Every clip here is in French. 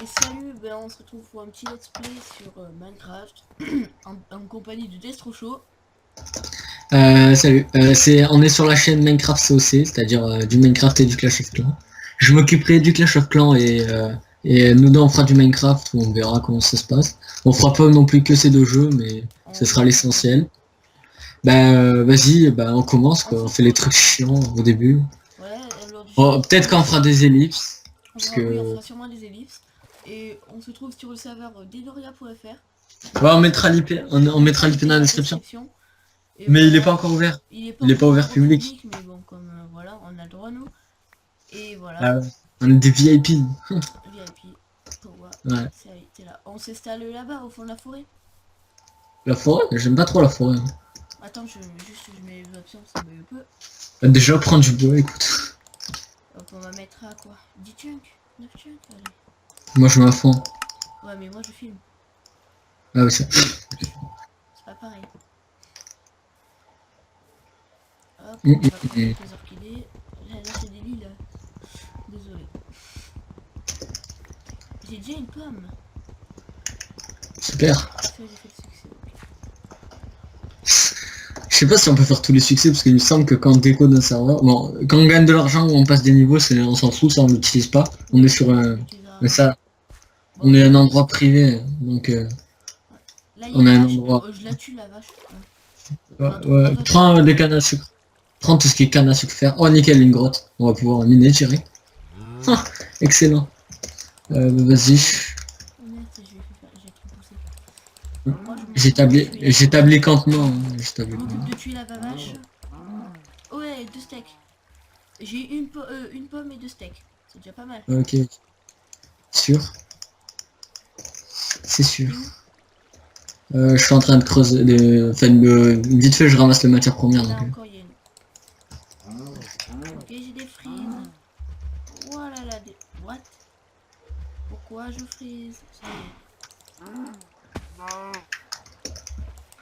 Et salut, ben on se retrouve pour un petit let's play sur Minecraft en compagnie de Destrochaud. Salut, on est sur la chaîne Minecraft COC, c'est-à-dire du Minecraft et du Clash of Clans. Je m'occuperai du Clash of Clans et nous deux on fera du Minecraft où on verra comment ça se passe. On fera pas non plus que ces deux jeux, mais ce sera l'essentiel. Vas-y, on commence quoi, on fait les trucs chiants au début. Ouais, lors du Oh, peut-être qu'on fera des ellipses, parce oui, on que... fera sûrement des ellipses. Et on se trouve sur le serveur dedoria.fr. Ouais, on mettra l'IP dans la description. Et Mais il est pas voilà, encore ouvert. il est pas Il est pas encore ouvert ouvert au public. public, mais bon, comme voilà, on a le droit nous. Et voilà, Ah ouais. On est des VIP. VIP. Toi, Ouais. t'es là. On s'installe là-bas au fond de la forêt. La forêt, j'aime pas trop la forêt. Attends, je mets les options, ça me peu. Déjà prendre du bois, écoute. Hop, on va mettre à quoi 10 chunks 9 chunks, allez. Moi je m'en fous. Ouais, mais moi je filme. Ah oui, ça. C'est pas pareil. Hop, Mm, on va prendre mm. quelques orchidées. Là, c'est des lilas. Désolé. J'ai déjà une pomme. Super. Ça, j'ai fait le succès. Je sais pas si on peut faire tous les succès parce qu'il me semble que quand on décode un serveur, bon, quand on gagne de l'argent ou on passe des niveaux, on s'en fout, ça on l'utilise pas. On est sur un, mais ça, Bon, on est un endroit privé, donc là, il y a on a une un vache. endroit. Je la tue, la vache. Ouais, On en trouvera ouais. d'autres. Prends des cannes à sucre. Prends tout ce qui est canne à sucre faire. Oh nickel, une grotte. On va pouvoir miner direct. Ah, excellent. Vas-y. Oh merde, j'ai trop poussé. Moi, J'établis campement. Hein. je m'occupe de tuer la vache. Ouais, 2 steaks. J'ai une pomme et 2 steaks. C'est déjà pas mal. Ok. Sûr. C'est sûr. Je suis en train de creuser, vite fait je ramasse les matières premières. Là Donc. encore, il y a une. Ok, j'ai des frises. Voilà là, des. What? Pourquoi je frise? Ça y est.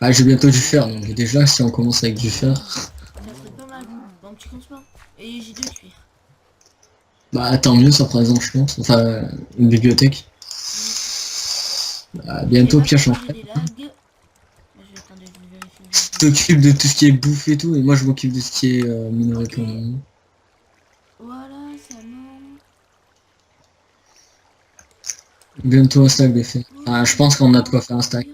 Ah, j'ai bientôt du fer, donc déjà si on commence avec du fer. Ça serait pas mal. Bon, petit commencement. Et j'ai 2 cuirs. Bah tant mieux, ça fera raison je pense. Enfin, une bibliothèque. Bah, bientôt pioche en J'ai fer. des lags. Attendez, je vais vérifier. Tu t'occupes de tout ce qui est bouffe et tout, et moi je m'occupe de ce qui est minerai Ok. pour le moment. Voilà, ça monte. Bientôt un stack de fer. Enfin, je pense qu'on a de quoi faire un stack.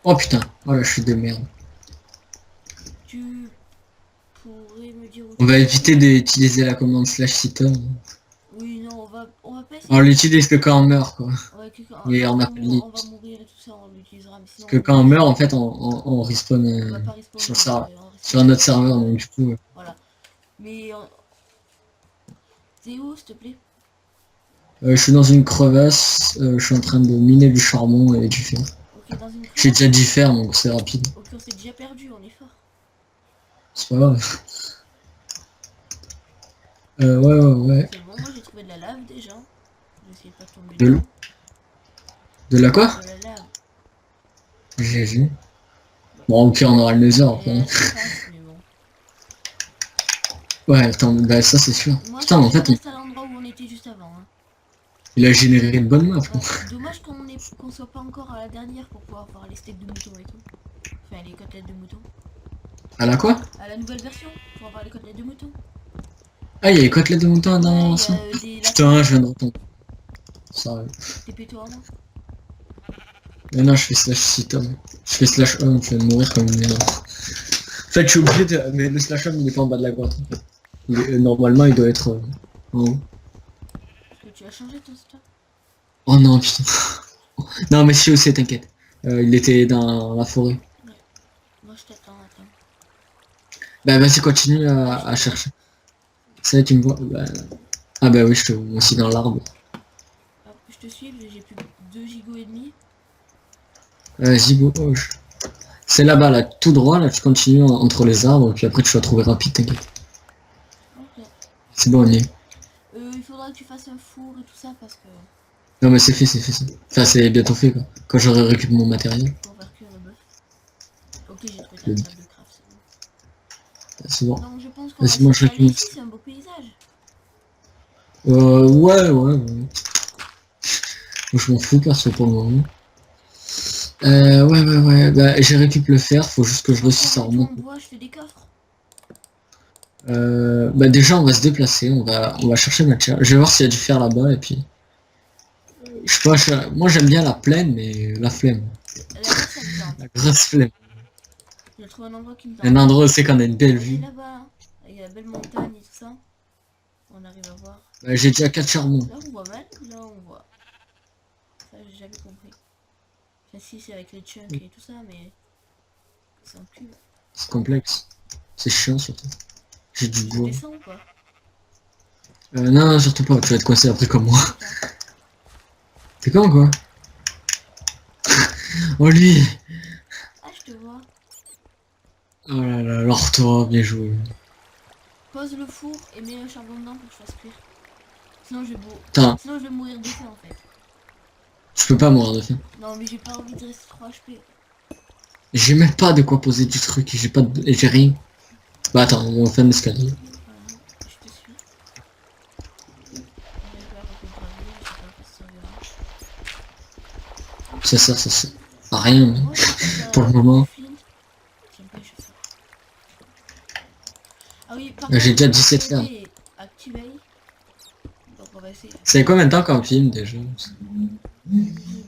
Oh putain, oh la chute de merde. Tu pourrais me dire où On tu va es? éviter d'utiliser la commande slash sitom. Oui, non, on va pas essayer On de... l'utilise que quand on meurt quoi. Ouais, Et quand on n'a pas de lit. on va mourir et tout ça, on l'utilisera. Mais sinon, Parce que quand on meurt, en fait, on respawn on va pas sur, respawner. On sur respawn un autre direct. serveur, donc du coup... Voilà. Mais... Théo, s'il te plaît. je suis dans une crevasse, je suis en train de miner du charbon et du fer. Ok, dans une J'ai crevasse. déjà dit fer, donc c'est rapide. Ok, on s'est déjà perdu, on est fort. C'est pas grave. Ouais. C'est bon, moi j'ai trouvé de la lave déjà. Je vais essayer de pas tomber De, dedans. de la quoi? De la lave. J'ai vu. Bon, au pire, on aura le nether Et après. à la surface, mais bon. Ouais, attends, bah ça c'est sûr. Moi, Putain, en je fait, reste à l'endroit où on était juste avant. Hein. il a généré une bonne map. Ouais. Dommage qu'on soit pas encore à la dernière pour pouvoir voir les steaks de mouton et tout. Enfin, les côtelettes de mouton. À la quoi? À la nouvelle version, pour avoir les côtelettes de mouton. Ah, il y a les côtelettes de mouton dans Ouais, l'ancien. il y a des Putain, je viens de répondre. Ça TP-toi avant. Mais non, je fais slash sitom. Je fais slash home, je vais mourir comme une merde. En fait, je suis obligé de... Mais le slash home, il est pas en bas de la grotte. En fait. Normalement, il doit être en haut. Est-ce que tu as changé ton stuff? Oh non, putain. Non, mais si aussi, t'inquiète. Il était dans la forêt. Ouais. Moi, je t'attends, attends. Bah, vas-y, continue à chercher. Ça y est, tu me vois. Bah... Ah bah oui, je te vois aussi dans l'arbre. Hop, je te suis, j'ai plus que 2 gigots et demi. Zibo, c'est là-bas, là, tout droit, là, tu continues entre les arbres, puis après tu vas trouver rapide, t'inquiète. Ok. C'est bon, on y est. Il faudra que tu fasses un four et tout ça parce que... Non, mais c'est fait, c'est fait, ça. Enfin, c'est bientôt fait, quoi. Quand j'aurai récupéré mon matériel. Pour faire cuire le bœuf. Ok, j'ai trouvé la table de craft, c'est bon. C'est bon. Donc je pense qu'on va Vas-y, moi je s'installer récupère. ici, c'est un beau paysage. Ouais. Je m'en fous perso pour le moment. Ouais. Bah, j'ai récupéré le fer, faut juste que je réussisse à remonter. Bois, je fais des coffres. Bah déjà on va se déplacer, on va chercher matière. Je vais voir s'il y a du fer là-bas et puis. Je sais pas, moi j'aime bien la plaine mais la flemme. Là-bas, ça me tente. La grosse flemme. J'ai trouvé un endroit qui me tente. Un endroit où c'est qu'on a une belle Allez vue. là-bas, il y a la belle montagne et tout ça. On arrive à voir. Bah, j'ai déjà 4 charbons. Là on voit mal, là on voit. Ça j'ai jamais compris. Enfin si c'est avec les chunks et tout ça, mais c'est un cul. C'est complexe. C'est chiant surtout. J'ai du Je bois. descends ou pas? Non, surtout pas, tu vas être coincé après comme moi. T'es quand quoi? Oh lui! Ah je te vois. Oh là là, alors toi, bien joué. Pose le four et mets un charbon dedans pour que je fasse cuire. Sinon Attends, Sinon je vais mourir de faim en fait. je peux pas mourir de faim. Non mais j'ai pas envie de rester 3 HP. J'ai même pas de quoi poser du truc, j'ai pas de... j'ai rien. Bah attends, on va faire un escalier. Voilà, je te suis. On va faire un peu de gravier, je sais pas si ça servira. Ça sert à rien, mais Moi je pour le moment. J'aime pas les chaussures. Ah oui, par J'ai contre, déjà 17 fermes. activé. Donc on va essayer. C'est combien de temps qu'on filme déjà? Je sais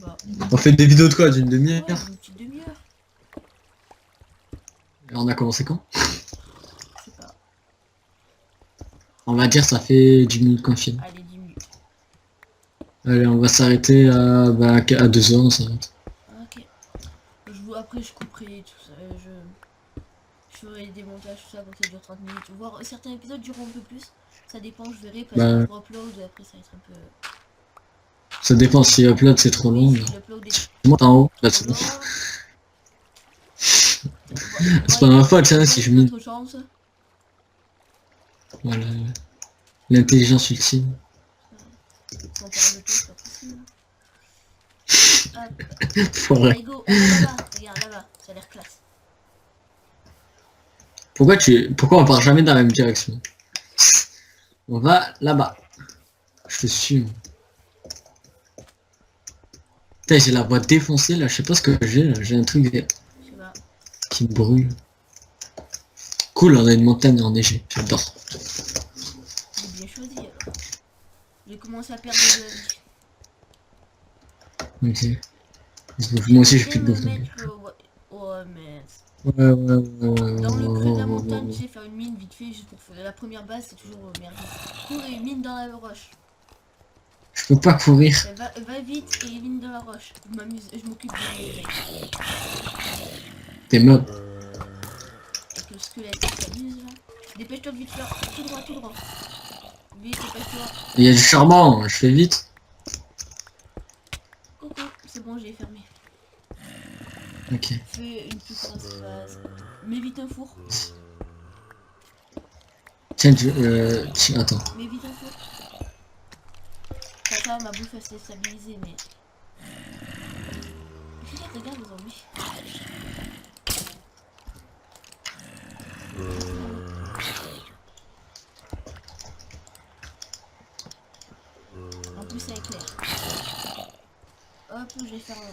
pas. On fait des vidéos de quoi? D'une Ouais, demi-heure? une petite demi-heure. On a commencé quand? Je sais pas. On va dire ça fait 10 minutes qu'on filme. Allez, 10 minutes. Allez, on va s'arrêter à 2 heures, on s'arrête. Ok. Après je couperai tout ça. Je ferai des montages, tout ça, donc ça dure 30 minutes. Voire certains épisodes dureront un peu plus. Ça dépend, je verrai parce que je upload après ça va être un peu. Ça dépend si upload c'est trop long. Oui, si l'upload est Monte en haut, là trop c'est long. C'est pas ma faute, hein, si je mets. Chance. Voilà. L'intelligence ultime. On parle de tout, c'est pas possible. Hop. Foiré. Allez, go, on va là-bas. Regarde, là-bas, ça a l'air classe. Pourquoi on part jamais dans la même direction? On va là-bas. Je te suis. Putain, j'ai la voix défoncée là, je sais pas ce que j'ai là, j'ai un truc Je sais pas. qui me brûle. Cool, on a une montagne enneigée, j'adore. J'ai bien choisi alors. J'ai commencé à perdre de la vie. Ok. Moi aussi j'ai plus de bouffe. Oh mince. Ouais. Dans le creux de la montagne, tu sais, faire une mine vite fait, juste pour faire la première base, c'est toujours merdique. Cours et mine dans la roche. Je peux pas courir. Va vite et mine dans la roche. Je m'amuse, je m'occupe de les T'es mob. avec le squelette qui s'amuse là. Dépêche-toi de vite faire. Tout droit. Vite, dépêche-toi. Il y a du charbon, je fais vite. Coucou, c'est bon, j'ai fermé. Ok. Fais une plus grosse phase. Mets vite un four. Tiens, attends. Mets vite un four. Ça, ma bouffe elle s'est stabilisée, mais. Regarde les zombies. En plus, ça éclaire. Hop, je vais faire un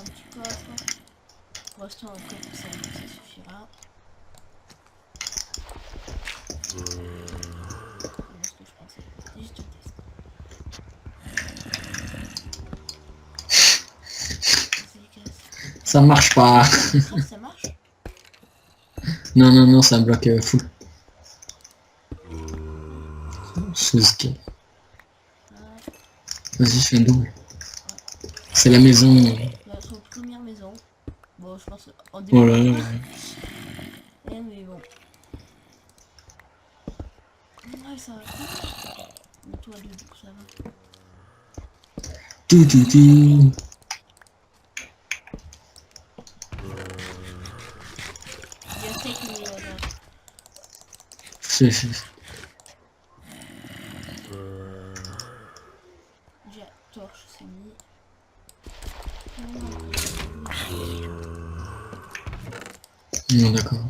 petit coffre. Pour rester en coffre, ça suffira. C'est ce que je pensais. Juste un test. Ça marche pas. Ça marche? Non, ça bloque full. Sous skill. Vas-y, je fais un double. C'est la maison. Notre première maison. Bon, je pense en début. Oh là là. Mais bon. Ouais, ça va. Mais toi, du coup, ça va. Tout. Il y a steak et C'est. j'ai la torche, c'est mis. Non, d'accord.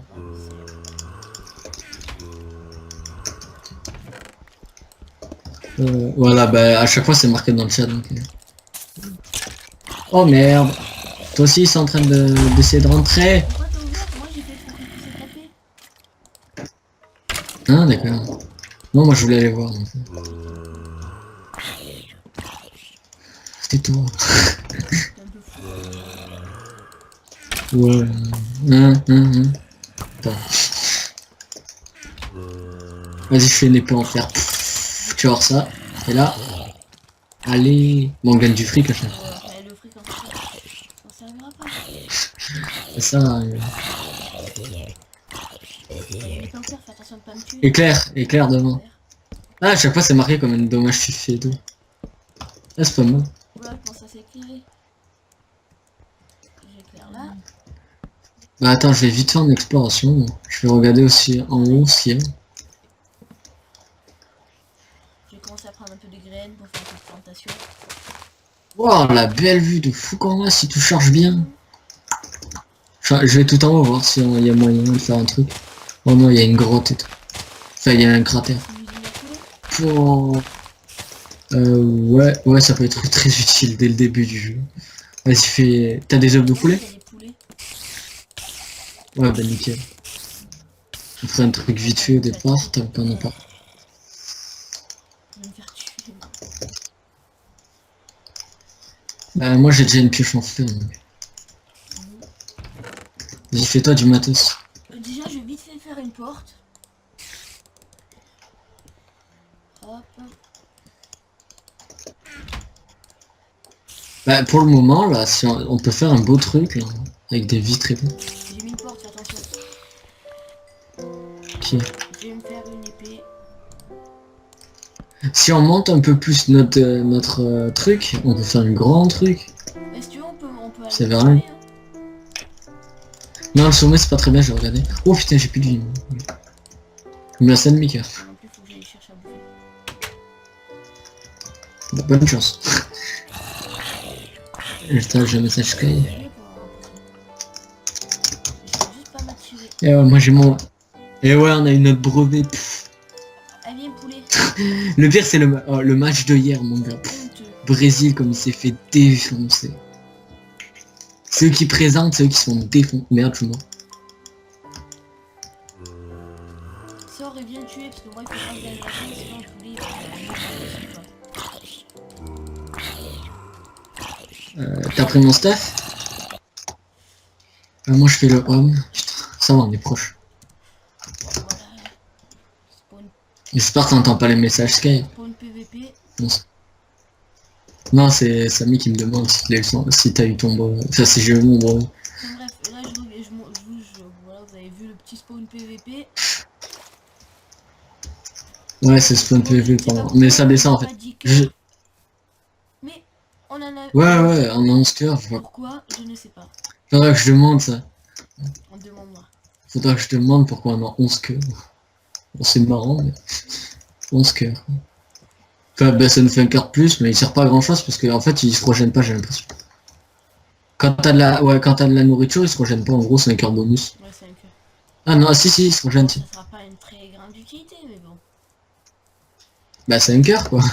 Voilà, bah à chaque fois c'est marqué dans le chat. Donc, Oh merde. Toi aussi ils sont en train d'essayer de rentrer. Pourquoi t'as ouvert? Moi j'ai fait pour qu'ils puissent taper. Ah d'accord. Non, moi je voulais aller voir. Donc. C'était toi. T'es un peu fou. Ouais. Attends. Vas-y, je fais une épée en fer. Pff, tu vas voir ça. Et là. Allez. Bon, on gagne du fric à chaque fois. Ouais, le fric en fait, ça servira pas. C'est ça. Les plans faire, fais attention de pas me tuer. Éclair devant. Ah, à chaque fois c'est marqué comme un dommage fait d'eau. Ah, c'est pas mal. Voilà comment ça s'est éclairé. J'éclaire là. Bah attends, je vais vite faire une exploration. Je vais regarder aussi en haut si. J'ai commencé à prendre un peu de graines pour faire une plantation. Wow, la belle vue de fou quand même si tu charges bien. Enfin, je vais tout en haut voir si il y a moyen de faire un truc. Oh non, il y a une grotte et tout. Enfin, il y a un cratère. Oh. Ouais, ça peut être très utile dès le début du jeu. Vas-y, fais. T'as des œufs de poulet? Ouais, bah nickel. On ferait un truc vite fait au départ, tant qu'on n'a pas. Je vais me faire tuer. Bah, moi j'ai déjà une pioche en fer. Donc. Vas-y, fais-toi du matos. Déjà, je vais vite fait faire une porte. Hop. Bah, pour le moment, là, si on peut faire un beau truc, là, avec des vitres et tout. J'ai mis une porte, fais attention. Ok. Je vais me faire une épée. Si on monte un peu plus notre truc, on peut faire un grand truc. Mais si tu veux, on peut aller. Ça veut rien. Non, le sommet c'est pas très bien, j'ai regardé. Oh putain, j'ai plus de vie. Il me reste un demi-cœur. Non plus, faut que j'aille chercher à bouffer. Bah, bonne chance. Putain, j'ai un message Sky. Je vais juste pas m'attirer. Et ouais, moi j'ai mon. Et ouais, on a une autre brevet. Pff. Elle vient poulet. Le pire, c'est le match de hier, mon gars. Pff. Brésil, comme il s'est fait défoncer. Ceux qui présentent, ceux qui sont défoncés. Merde, je suis mort. Sors et viens le tuer parce que moi il faut pas que j'aille lâcher, sinon le poulet il va T'as pris mon stuff? Moi je fais le homme. Putain, ça va, on est proche. Spawn. J'espère que t'entends pas les messages Sky. Spawn PVP. Non, c'est Samy qui me demande si t'as eu ton brevet. Enfin, si j'ai eu mon brevet. Bref, là voilà, vous avez vu le petit spawn PVP. Ouais, c'est spawn PVP, pardon. Mais ça descend en fait. Mais on en a. Ouais, on a 11 cœurs. Pourquoi? Je ne sais pas. Faudra que je demande ça. On demande-moi. Faudra que je te demande pourquoi on a 11 cœurs. Bon, c'est marrant, mais 11 cœurs. Enfin, bah, ça nous fait un cœur de plus, mais il sert pas à grand chose parce qu'en fait, il se régène pas, j'ai l'impression. Quand t'as de la nourriture, il se régène pas. En gros, c'est un cœur bonus. Ouais, c'est un cœur. Ah non, si, il se régène. Ça sera pas une très grande utilité, mais bon. Bah, c'est un cœur, quoi.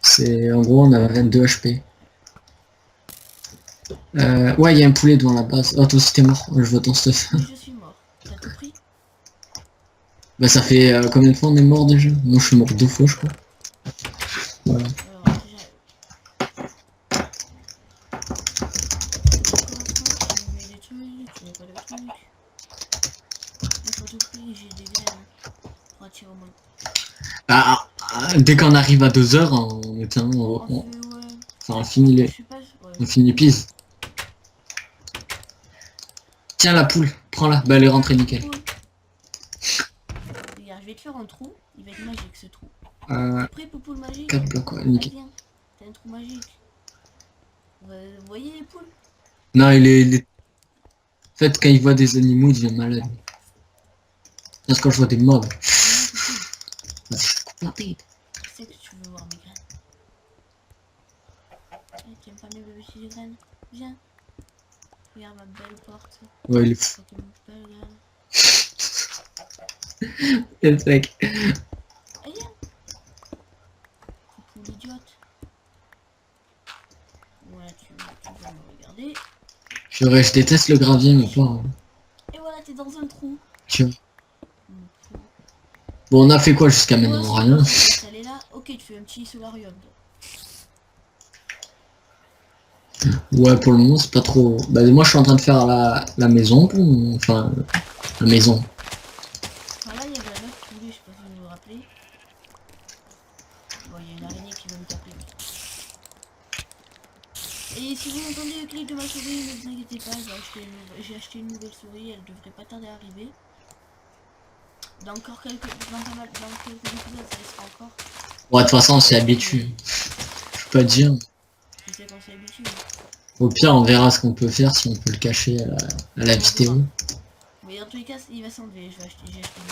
C'est, en gros, on a 22 HP. Ouais, il y a un poulet devant la base. Oh, toi aussi t'es mort. Je vois ton stuff. Oui, je suis mort. T'as tout pris? Bah, ça fait combien de fois on est mort déjà? Moi, je suis mort 2 fois, je crois. Voilà. Alors, déjà. Tu mets des trucs, tu mets pas de trucs. Il faut tout prix, j'ai des graines. Pour attirer au monde. Dès qu'on arrive à 2 heures, on finit les. On finit pise. Tiens la poule, prends-la. Bah, elle est rentrée nickel. Regarde, je vais te faire un trou. Il va être magique ce trou. T'es prêt, poupoule magique? 4 blocs, ouais, nickel. T'as un trou magique. Vous voyez les poules? Non, il est. En fait, quand il voit des animaux, il devient malade. Parce que quand je vois des mobs. Je sais que tu veux voir mes graines. Tu aimes pas mes petits graines? Viens. Regarde ma belle porte. Ouais, il est fou. Belle graine. Quel sec. Viens. idiote. Voilà, tu vas me regarder. Je déteste le gravier, mais pas. Hein. Et voilà, t'es dans un trou. Tu vois. Bon, on a fait quoi jusqu'à maintenant? Rien. Elle est là. Ok, tu fais un petit solarium. Ouais, pour le moment, c'est pas trop. Bah, moi, je suis en train de faire la maison. Enfin, la maison. Ah là, il y avait un autre poulet, je sais pas si vous vous rappelez. Bon, il y a une araignée qui va me taper. Et si vous entendez le clic de ma souris, ne vous inquiétez pas, j'ai acheté une nouvelle souris, elle devrait pas tarder à arriver. Dans quelques épisodes, ça sera encore. Ouais, de toute façon, on s'y habitue. Je peux pas dire. Je sais qu'on s'y habitue. Au pire, on verra ce qu'on peut faire, si on peut le cacher à la vidéo. Mais dans tous les cas, il va s'enlever. J'ai acheté une nouvelle souris.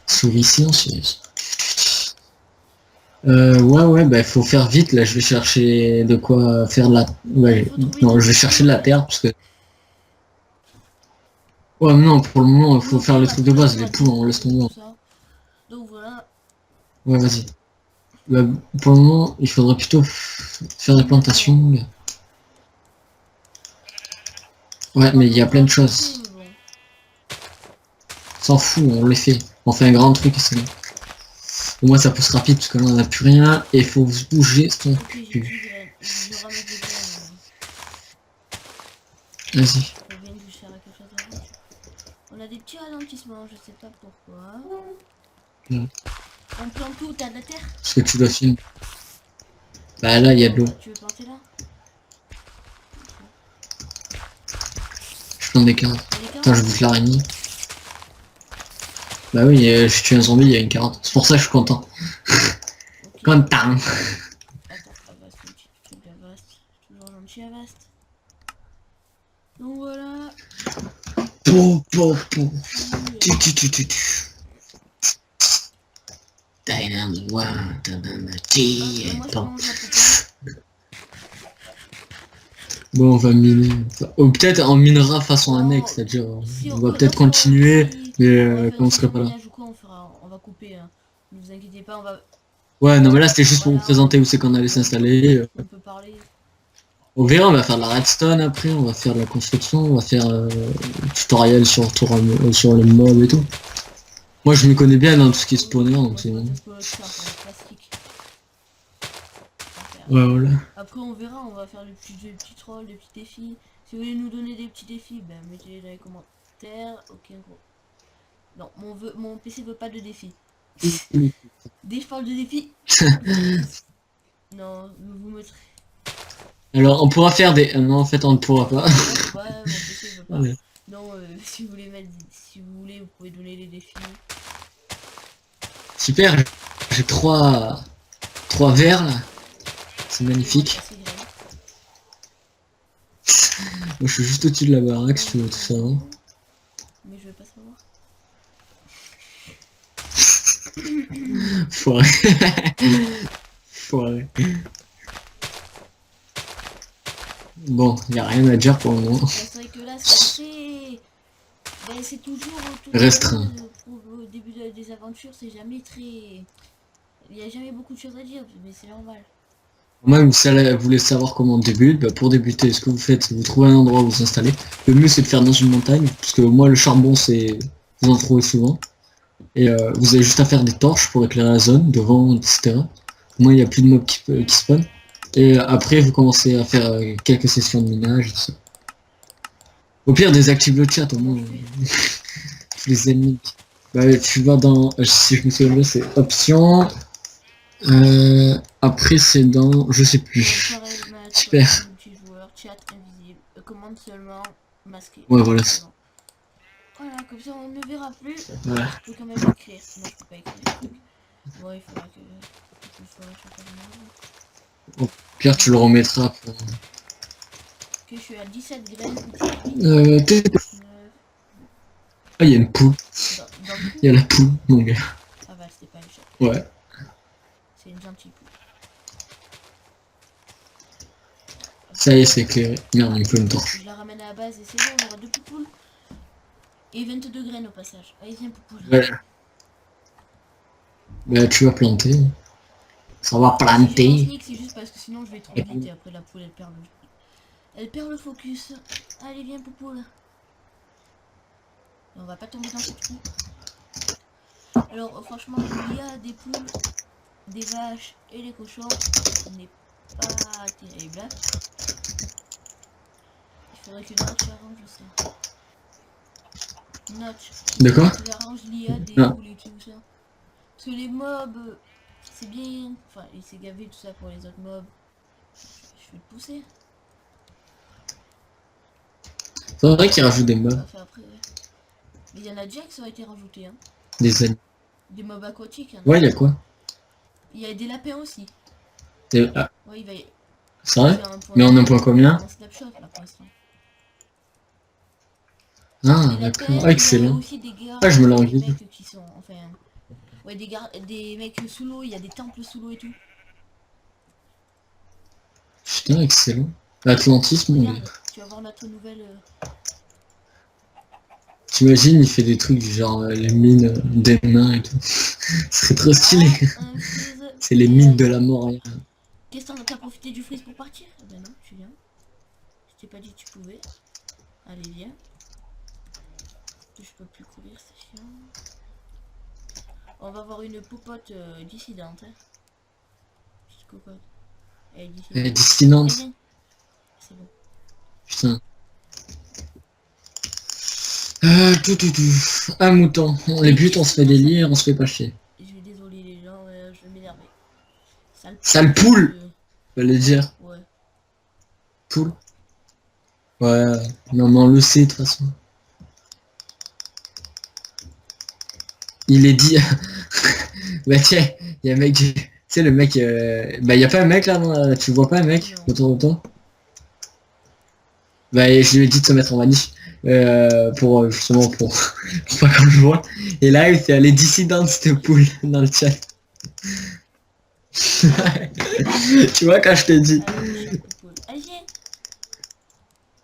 Souris silencieuse. Ouais, bah il faut faire vite, là je vais chercher de quoi faire de la... Ouais, non, je vais chercher de la terre, parce que... Ouais, mais non, pour le moment, il faut faire les trucs de base, les poules, on laisse tomber. Donc voilà. Ouais, vas-y. Bah, pour le moment, il faudrait plutôt faire des plantations. Là. Ouais, mais il y a plein de choses. S'en fout, on les fait. On fait un grand truc, c'est bon. Au moins ça pousse rapide parce que là on n'a plus rien et il faut bouger son cul. Vas-y. On a des petits ralentissements, je sais pas pourquoi. Non. On plante tout, t'as de la terre? Parce que tu dois filmer. Bah là il y a de l'eau. Tu veux planter là? Je plante des carottes. Attends, je bouffe l'araignée. Bah oui, je tue un zombie, il y a une carotte. C'est pour ça que je suis content. Okay. Content. Attends, Avast, un petit truc d'Avast. Toujours gentil Avast. Donc voilà. Tu. Dynamite one, Bon, on va miner. Ou peut-être on minera façon annexe, c'est-à-dire on va peut-être continuer, mais quand on serait pas là. On va couper, hein. Ne vous inquiétez pas, on va... Ouais, non mais là c'était juste pour vous présenter où c'est qu'on allait s'installer. On peut parler. On verra, on va faire de la redstone après, on va faire de la construction, on va faire tutoriel sur les mobs et tout. Moi je me connais bien dans tout ce qui est spawner, donc c'est bon. Ouais, voilà. Après on verra, on va faire des petits trolls, des petits défis. Si vous voulez nous donner des petits défis, ben mettez-les dans les commentaires. Ok gros. Non, mon PC veut pas de défis. Dès que je parle de défis. Non, vous mettrez. Alors on pourra faire des... non en fait on ne pourra pas. Ouais, mon PC veut pas. Ouais. Non, si vous voulez mettre... Si vous voulez, vous pouvez donner les défis. Super, j'ai trois verres là. C'est magnifique. Moi je suis juste au-dessus de la baraque si tu veux tout savoir. Mais je vais pas savoir. Foiré. Foiré. Bon, y a rien à dire pour le moment. C'est vrai que là c'est ben, c'est toujours restreint. Au début des aventures, c'est jamais très... Il y a jamais beaucoup de choses à dire, mais c'est normal. Moi, vous voulez savoir comment on débute, bah, pour débuter, ce que vous faites, c'est vous trouvez un endroit où vous installez. Le mieux, c'est de faire dans une montagne, parce que moi, le charbon, c'est... Vous en trouvez souvent. Et vous avez juste à faire des torches pour éclairer la zone, devant, etc. Au moins, il n'y a plus de mobs qui spawnent. Et après, vous commencez à faire quelques sessions de minage, et tout ça. Au pire, désactive le chat, au moins. Tous les ennemis. Bah, tu vas dans... Si je me souviens bien, c'est options... après c'est dans... Je sais plus. Super. Chat invisible. Commande seulement masqué. Ouais, voilà. Voilà, comme ça on ne verra plus. Voilà. Je peux quand même écrire, sinon je peux pas écrire. Bon, il faudra que... Au pire, tu le remettras pour... Ok, je suis à 17 graines. Ah, il y a une poule. Il y a la poule, mon gars. Ah bah, c'était pas une chatte. Ouais. C'est une gentille poule. Ça y est, c'est éclairé. Merde, il faut une torche. Je la ramène à la base et c'est bon, on aura 2 poupoules. Et 22 graines au passage. Allez, viens, poupou. Ouais. Bah tu vas planter. Ça va Si je lance planter. Nick, c'est juste parce que sinon je vais trop vite et après la poule elle perd le focus. Allez, viens, Poupoule. On va pas tomber dans ce trou. Alors, franchement, il y a des poules, des vaches et les cochons. Ce n'est pas terrible. Il faudrait que Notch arrange ça. Notch, De quoi? tu arranges l'IA des Non. poules et tout ça. Parce que les mobs, c'est bien. Enfin, il s'est gavé tout ça pour les autres mobs. Je vais le pousser. C'est vrai qu'il rajoute des On va mobs. faire après, ouais. Mais il y en a déjà qui ont été rajoutés, hein. Des animaux. Des mobs aquatiques. Hein. Ouais, il y a quoi? Il y a des lapins aussi. Ah, Ouais, il va y... c'est vrai? faire un point. Mais en un point combien? Un snapshot là pour l'instant. Ah, Des lapins, d'accord. il y a Excellent. aussi des gars, Ah, je me des l'envie. mecs qui sont, enfin, ouais, des mecs sous l'eau, il y a des temples sous l'eau et tout. Putain, excellent. L'Atlantis, mon Regarde, gars. tu vas voir notre nouvelle... T'imagines, il fait des trucs du genre les mines des mains et tout. Ce serait trop stylé. un freeze. C'est les Et, mines de la mort. Hein. qu'est-ce que t'as profité du freeze pour partir? Eh ben non, tu viens. Je t'ai pas dit que tu pouvais. Allez, viens. Je peux plus courir, c'est chiant. On va avoir une popote dissidente. Hein. Petite cocotte. Elle est dissidente. Dissidente. Eh bien, c'est bon. Putain. Tout. Un mouton. Les buts, on se fait délire, on se fait pas chier. Je vais désolé les gens, je vais m'énerver. Sale poule, fallait dire. Ouais. Poule. Ouais, non mais on le sait de toute façon. Il est dit... bah tiens, il y a un mec... Tu sais le mec... Bah y a pas un mec là, non, tu vois pas un mec autour de toi? Bah je lui ai dit de se mettre en manif. Pour justement pour pas qu'on le voit. Et là il fait aller dissident cette poule dans le chat. Tu vois quand je t'ai dit. Allez, viens.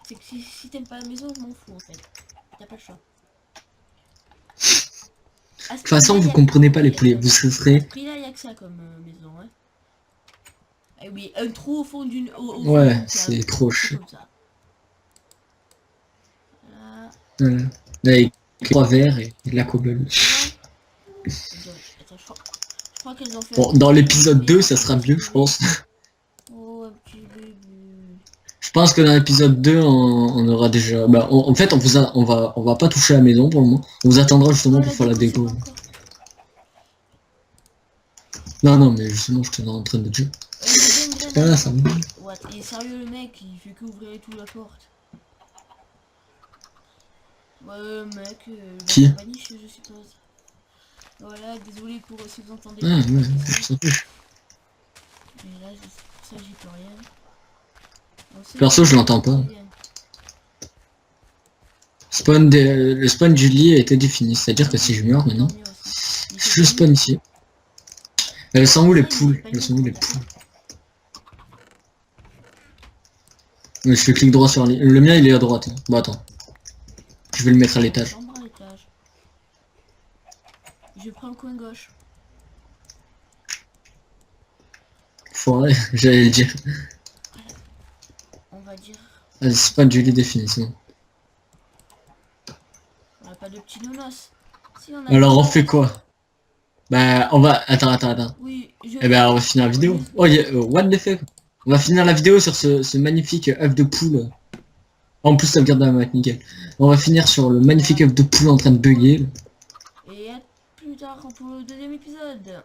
C'est que si t'aimes pas la maison, je m'en fous en fait. T'as pas le choix. De toute façon vous comprenez pas les poulets, vous serez... À ce prix là, il y a que ça comme maison. Hein. Ah oui, un trou au fond d'une... Ouais, c'est trop cher. Voilà. Avec 3 verres et de la cobble. Bon, dans l'épisode 2, ça sera mieux, je pense. Je pense que dans l'épisode 2, on aura déjà... Bah, en fait, on va pas toucher à la maison pour le moment. On vous attendra justement pour faire la déco. Non, mais justement, je te en train de dire. Ah, ça me... Il est sérieux le mec, il fait qu'ouvrir et tout la porte. Ouais, mec, qui je suppose. Voilà, désolé pour si vous entendez. Ah, ouais, je s'en fiche. Mais là, ça, j'y peux rien. Perso, je l'entends pas. Le spawn du lit a été défini, c'est-à-dire que si je meurs maintenant, je spawn ici. Elles sont où les poules? Elles sont où les poules? Je fais clic droit sur le mien, il est à droite. Hein. Bah attends. Je vais le mettre à l'étage. Je prends le coin gauche. Foiré, j'allais le dire. On va dire... Vas-y, spawn du lit définition. On a pas de petits nounours. Si, alors on fait quoi? Bah on va... Attends. Oui, Eh ben on va finir la vidéo. Oh, what the fuck? On va finir la vidéo sur ce magnifique œuf de poule. En plus ça me garde la map, nickel. On va finir sur le magnifique œuf de poule en train de bugger. Et à plus tard pour le deuxième épisode.